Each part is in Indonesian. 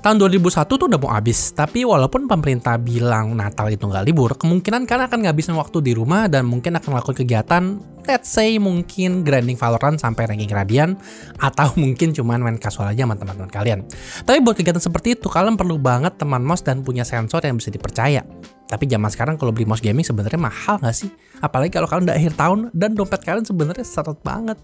Tahun 2001 tuh udah mau habis, tapi walaupun pemerintah bilang Natal itu nggak libur, kemungkinan kalian akan ngabisin waktu di rumah dan mungkin akan melakukan kegiatan, let's say mungkin grinding Valorant sampai ranking Radiant, atau mungkin cuman main casual aja sama teman-teman kalian. Tapi buat kegiatan seperti itu, kalian perlu banget teman mouse dan punya sensor yang bisa dipercaya. Tapi zaman sekarang kalau beli mouse gaming sebenarnya mahal nggak sih? Apalagi kalau kalian udah akhir tahun dan dompet kalian sebenarnya seret banget.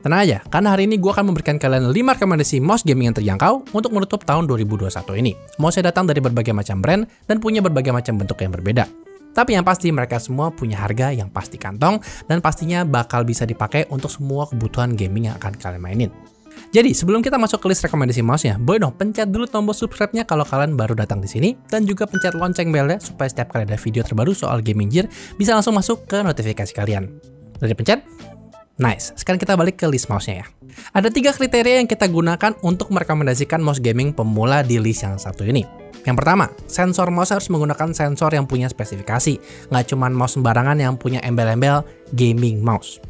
Tenang aja, karena hari ini gue akan memberikan kalian 5 rekomendasi mouse gaming yang terjangkau untuk menutup tahun 2021 ini. Mouse-nya datang dari berbagai macam brand dan punya berbagai macam bentuk yang berbeda. Tapi yang pasti mereka semua punya harga yang pasti kantong dan pastinya bakal bisa dipakai untuk semua kebutuhan gaming yang akan kalian mainin. Jadi sebelum kita masuk ke list rekomendasi mouse-nya, boleh dong pencet dulu tombol subscribe-nya kalau kalian baru datang di sini dan juga pencet lonceng belnya supaya setiap kali ada video terbaru soal gaming gear bisa langsung masuk ke notifikasi kalian. Udah dipencet? Nice, sekarang kita balik ke list mouse-nya ya. Ada 3 kriteria yang kita gunakan untuk merekomendasikan mouse gaming pemula di list yang satu ini. Yang pertama, sensor mouse harus menggunakan sensor yang punya spesifikasi, nggak cuma mouse sembarangan yang punya embel-embel gaming mouse.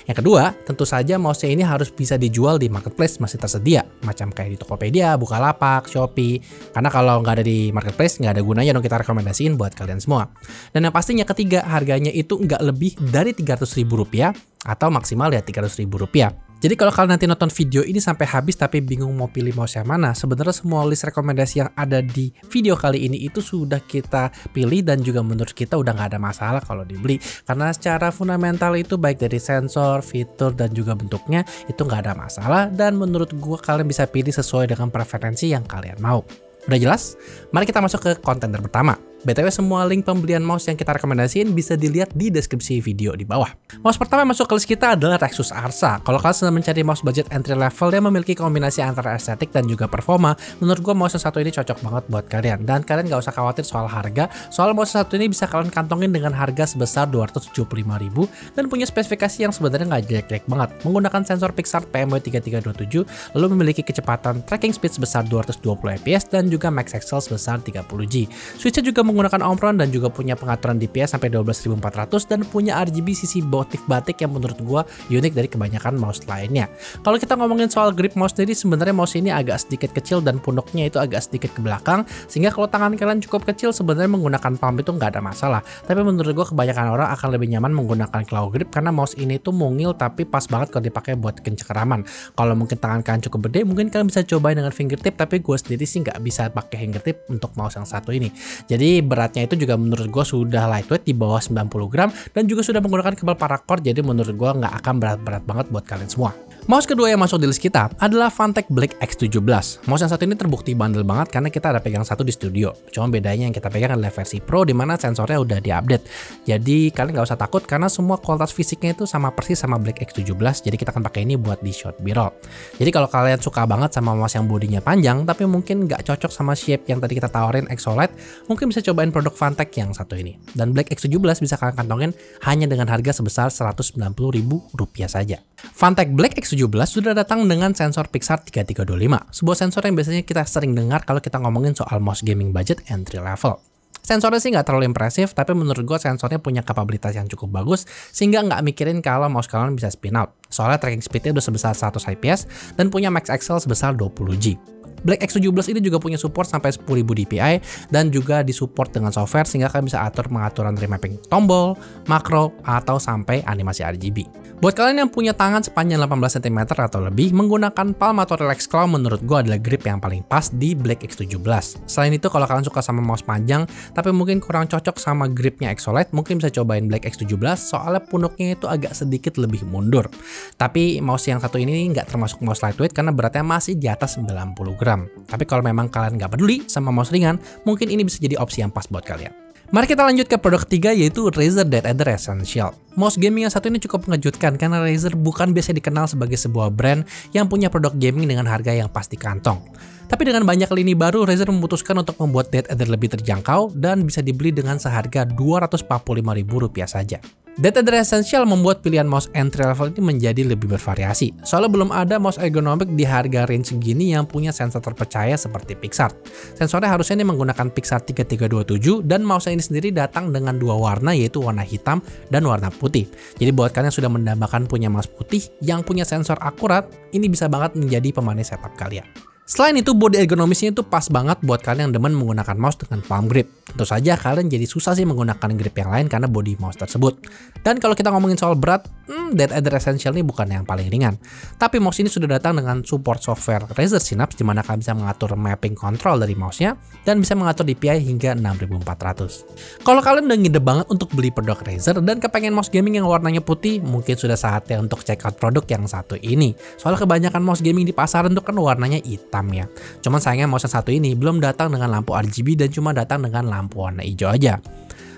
Yang kedua, tentu saja mouse-nya ini harus bisa dijual di marketplace masih tersedia, macam kayak di Tokopedia, Bukalapak, Shopee. Karena kalau nggak ada di marketplace, nggak ada gunanya dong kita rekomendasiin buat kalian semua. Dan yang pastinya ketiga, harganya itu nggak lebih dari Rp300.000 atau maksimal ya Rp300.000. Jadi kalau kalian nanti nonton video ini sampai habis tapi bingung mau pilih mouse yang mana, sebenarnya semua list rekomendasi yang ada di video kali ini itu sudah kita pilih dan juga menurut kita udah nggak ada masalah kalau dibeli. Karena secara fundamental itu baik dari sensor, fitur, dan juga bentuknya itu nggak ada masalah dan menurut gua kalian bisa pilih sesuai dengan preferensi yang kalian mau. Udah jelas? Mari kita masuk ke konten pertama. BTW semua link pembelian mouse yang kita rekomendasiin bisa dilihat di deskripsi video di bawah. Mouse pertama yang masuk ke list kita adalah Rexus Arsa. Kalau kalian sedang mencari mouse budget entry level yang memiliki kombinasi antara estetik dan juga performa, menurut gue mouse yang satu ini cocok banget buat kalian. Dan kalian gak usah khawatir soal harga, soal mouse satu ini bisa kalian kantongin dengan harga sebesar Rp275.000 dan punya spesifikasi yang sebenarnya gak jelek-jelek banget. Menggunakan sensor Pixart PMW3327, lalu memiliki kecepatan tracking speed sebesar 220 fps dan juga max axle sebesar 30G. Switch-nya juga menggunakan Omron dan juga punya pengaturan DPI sampai 12.400 dan punya RGB sisi motif batik yang menurut gua unik dari kebanyakan mouse lainnya. Kalau kita ngomongin soal grip mouse sendiri, sebenarnya mouse ini agak sedikit kecil dan punuknya itu agak sedikit ke belakang, sehingga kalau tangan kalian cukup kecil sebenarnya menggunakan palm itu nggak ada masalah. Tapi menurut gua kebanyakan orang akan lebih nyaman menggunakan claw grip karena mouse ini tuh mungil tapi pas banget kalau dipakai buat kencengkeraman. Kalau mungkin tangan kalian cukup gede, mungkin kalian bisa cobain dengan fingertip, tapi gue sendiri sih nggak bisa pakai fingertip untuk mouse yang satu ini. Jadi beratnya itu juga menurut gue sudah lightweight di bawah 90 gram dan juga sudah menggunakan kabel paracord, jadi menurut gue nggak akan berat-berat banget buat kalian semua. Mouse kedua yang masuk di list kita adalah Phanteks Blade X17. Mouse yang satu ini terbukti bandel banget karena kita ada pegang satu di studio. Cuma bedanya yang kita pegang adalah versi Pro, dimana sensornya udah diupdate. Jadi kalian nggak usah takut karena semua kualitas fisiknya itu sama persis sama Blade X17. Jadi kita akan pakai ini buat di shot B-roll. Jadi kalau kalian suka banget sama mouse yang bodinya panjang tapi mungkin nggak cocok sama shape yang tadi kita tawarin Exolite, mungkin bisa cobain produk Phanteks yang satu ini. Dan Blade X17 bisa kalian kantongin hanya dengan harga sebesar Rp190.000 saja. Phanteks Blade X17 sudah datang dengan sensor Pixart 3325, sebuah sensor yang biasanya kita sering dengar kalau kita ngomongin soal mouse gaming budget entry level. Sensornya sih nggak terlalu impresif, tapi menurut gue sensornya punya kapabilitas yang cukup bagus, sehingga nggak mikirin kalau mouse kalian bisa spin out. Soalnya tracking speednya udah sebesar 100 fps dan punya max axle sebesar 20G. Blade X17 ini juga punya support sampai 10.000 DPI dan juga disupport dengan software sehingga kalian bisa atur pengaturan remapping tombol, makro, atau sampai animasi RGB. Buat kalian yang punya tangan sepanjang 18 cm atau lebih, menggunakan palm atau relax claw menurut gue adalah grip yang paling pas di Blade X17. Selain itu, kalau kalian suka sama mouse panjang tapi mungkin kurang cocok sama gripnya Exolite, mungkin bisa cobain Blade X17 soalnya punuknya itu agak sedikit lebih mundur. Tapi mouse yang satu ini nggak termasuk mouse lightweight karena beratnya masih di atas 90 gram. Tapi kalau memang kalian nggak peduli sama mouse ringan, mungkin ini bisa jadi opsi yang pas buat kalian. Mari kita lanjut ke produk ketiga, yaitu Razer DeadEdder Essential. Mouse gaming yang satu ini cukup mengejutkan karena Razer bukan biasa dikenal sebagai sebuah brand yang punya produk gaming dengan harga yang pas di kantong. Tapi dengan banyak lini baru, Razer memutuskan untuk membuat DeadEdder lebih terjangkau dan bisa dibeli dengan seharga Rp245.000 saja. DeadEdder Essential membuat pilihan mouse entry level ini menjadi lebih bervariasi. Soalnya belum ada mouse ergonomik di harga range segini yang punya sensor terpercaya seperti Pixart. Sensornya harusnya ini menggunakan Pixart 3327 dan mouse ini sendiri datang dengan dua warna, yaitu warna hitam dan warna putih. Jadi buat kalian yang sudah mendambakan punya mouse putih yang punya sensor akurat, ini bisa banget menjadi pemanis setup kalian. Selain itu, body ergonomisnya itu pas banget buat kalian yang demen menggunakan mouse dengan palm grip. Tentu saja kalian jadi susah sih menggunakan grip yang lain karena body mouse tersebut. Dan kalau kita ngomongin soal berat, Dead Ender Essential ini bukan yang paling ringan. Tapi mouse ini sudah datang dengan support software Razer Synapse di mana kalian bisa mengatur mapping control dari mouse-nya dan bisa mengatur DPI hingga 6400. Kalau kalian udah ngide banget untuk beli produk Razer dan kepengen mouse gaming yang warnanya putih, mungkin sudah saatnya untuk check out produk yang satu ini. Soalnya kebanyakan mouse gaming di pasaran tuh kan warnanya hitam ya. Cuman sayangnya mouse yang satu ini belum datang dengan lampu RGB dan cuma datang dengan lampu warna hijau aja.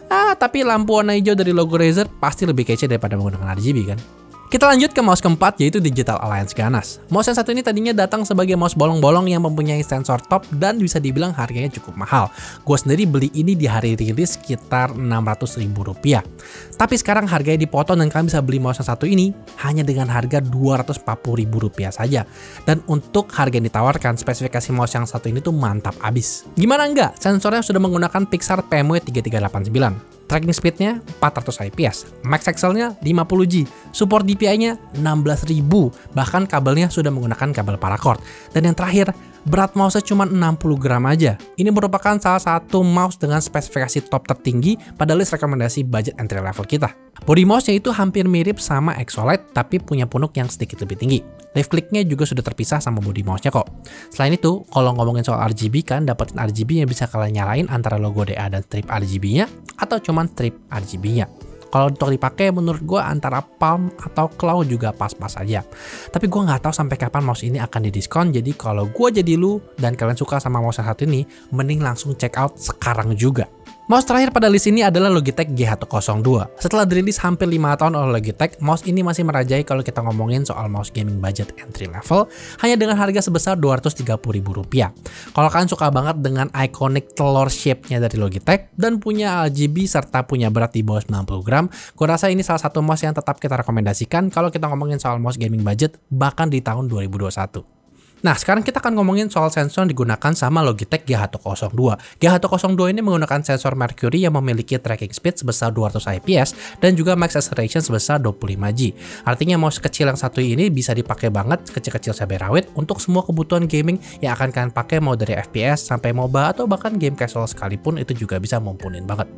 Tapi lampu warna hijau dari logo Razer pasti lebih kece daripada menggunakan RGB kan. Kita lanjut ke mouse keempat, yaitu Digital Alliance Ganas. Mouse yang satu ini tadinya datang sebagai mouse bolong-bolong yang mempunyai sensor top dan bisa dibilang harganya cukup mahal. Gue sendiri beli ini di hari rilis sekitar Rp600.000. Tapi sekarang harganya dipotong dan kalian bisa beli mouse yang satu ini hanya dengan harga Rp240.000 saja. Dan untuk harga yang ditawarkan, spesifikasi mouse yang satu ini tuh mantap abis. Gimana enggak? Sensornya sudah menggunakan Pixar PMW3389. Tracking speednya 400 IPS, max axle-nya 50G, support DPI-nya 16.000, bahkan kabelnya sudah menggunakan kabel paracord. Dan yang terakhir, berat mouse-nya cuma 60 gram aja. Ini merupakan salah satu mouse dengan spesifikasi top tertinggi pada list rekomendasi budget entry level kita. Body mouse-nya itu hampir mirip sama Exolite, tapi punya punuk yang sedikit lebih tinggi. Left click-nya juga sudah terpisah sama body mouse-nya kok. Selain itu, kalau ngomongin soal RGB kan, dapetin RGB yang bisa kalian nyalain antara logo DA dan strip RGB-nya, atau cuman strip RGB-nya. Kalau untuk dipakai menurut gue antara palm atau claw juga pas-pas aja. Tapi gue nggak tahu sampai kapan mouse ini akan didiskon, jadi kalau gue jadi lu dan kalian suka sama mouse yang satu ini, mending langsung check out sekarang juga. Mouse terakhir pada list ini adalah Logitech G102. Setelah dirilis hampir 5 tahun oleh Logitech, mouse ini masih merajai kalau kita ngomongin soal mouse gaming budget entry level, hanya dengan harga sebesar Rp230.000. Kalau kalian suka banget dengan iconic telur shape-nya dari Logitech, dan punya RGB serta punya berat di bawah 90 gram, gue rasa ini salah satu mouse yang tetap kita rekomendasikan kalau kita ngomongin soal mouse gaming budget, bahkan di tahun 2021. Nah, sekarang kita akan ngomongin soal sensor yang digunakan sama Logitech G102. G102 ini menggunakan sensor Mercury yang memiliki tracking speed sebesar 200 IPS dan juga max acceleration sebesar 25G. Artinya mouse kecil yang satu ini bisa dipakai banget kecil-kecil cabai rawit untuk semua kebutuhan gaming yang akan kalian pakai mau dari FPS sampai MOBA atau bahkan game casual sekalipun itu juga bisa mumpunin banget.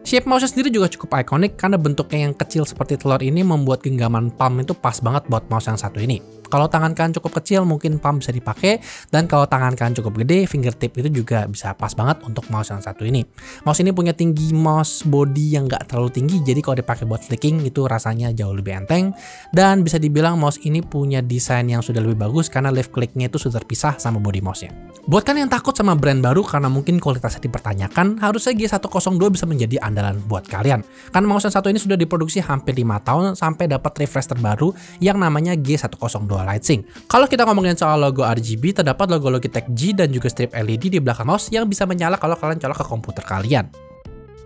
Shape mouse sendiri juga cukup ikonik karena bentuknya yang kecil seperti telur ini membuat genggaman palm itu pas banget buat mouse yang satu ini. Kalau tangan kalian cukup kecil mungkin palm bisa dipakai, dan kalau tangan kalian cukup gede, fingertip itu juga bisa pas banget untuk mouse yang satu ini. Mouse ini punya tinggi mouse body yang nggak terlalu tinggi, jadi kalau dipakai buat flicking itu rasanya jauh lebih enteng. Dan bisa dibilang mouse ini punya desain yang sudah lebih bagus karena left click-nya itu sudah terpisah sama body mouse-nya. Buat kalian yang takut sama brand baru karena mungkin kualitasnya dipertanyakan, harusnya G102 bisa menjadi andalan buat kalian. Karena mouse yang satu ini sudah diproduksi hampir 5 tahun sampai dapat refresh terbaru yang namanya G102 Lightsync. Kalau kita ngomongin soal logo RGB, terdapat logo Logitech G dan juga strip LED di belakang mouse yang bisa menyala kalau kalian colok ke komputer kalian.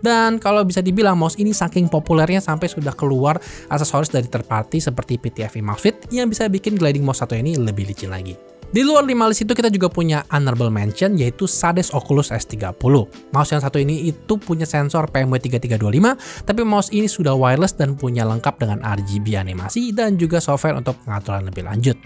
Dan kalau bisa dibilang mouse ini saking populernya sampai sudah keluar aksesoris dari third party seperti PTFE Mousefit yang bisa bikin gliding mouse satu ini lebih licin lagi. Di luar 5 list itu kita juga punya honorable mention yaitu Sades Oculus S30. Mouse yang satu ini itu punya sensor PMW3325, tapi mouse ini sudah wireless dan punya lengkap dengan RGB animasi dan juga software untuk pengaturan lebih lanjut.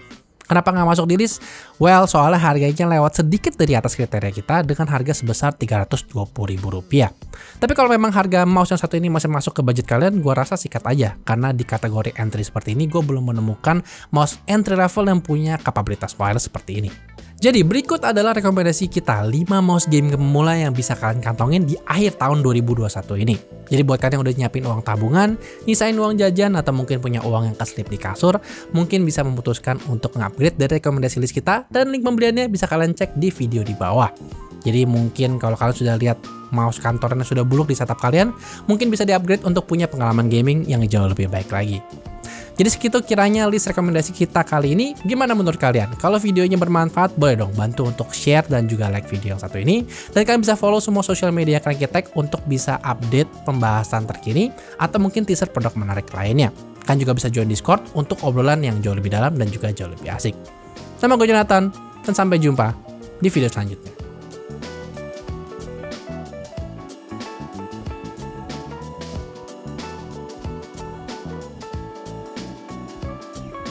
Kenapa nggak masuk di list? Well, soalnya harganya lewat sedikit dari atas kriteria kita dengan harga sebesar Rp320.000. Tapi kalau memang harga mouse yang satu ini masih masuk ke budget kalian, gue rasa sikat aja. Karena di kategori entry seperti ini, gue belum menemukan mouse entry level yang punya kapabilitas wireless seperti ini. Jadi berikut adalah rekomendasi kita 5 mouse gaming pemula yang bisa kalian kantongin di akhir tahun 2021 ini. Jadi buat kalian yang udah nyiapin uang tabungan, nyisain uang jajan, atau mungkin punya uang yang keselip di kasur, mungkin bisa memutuskan untuk nge-upgrade dari rekomendasi list kita, dan link pembeliannya bisa kalian cek di video di bawah. Jadi mungkin kalau kalian sudah lihat mouse kantornya sudah buluk di setup kalian, mungkin bisa di-upgrade untuk punya pengalaman gaming yang jauh lebih baik lagi. Jadi segitu kiranya list rekomendasi kita kali ini. Gimana menurut kalian? Kalau videonya bermanfaat, boleh dong bantu untuk share dan juga like video yang satu ini. Dan kalian bisa follow semua sosial media Cranky.Tech untuk bisa update pembahasan terkini atau mungkin teaser produk menarik lainnya. Kalian juga bisa join Discord untuk obrolan yang jauh lebih dalam dan juga jauh lebih asik. Nama gue Jonathan, dan sampai jumpa di video selanjutnya.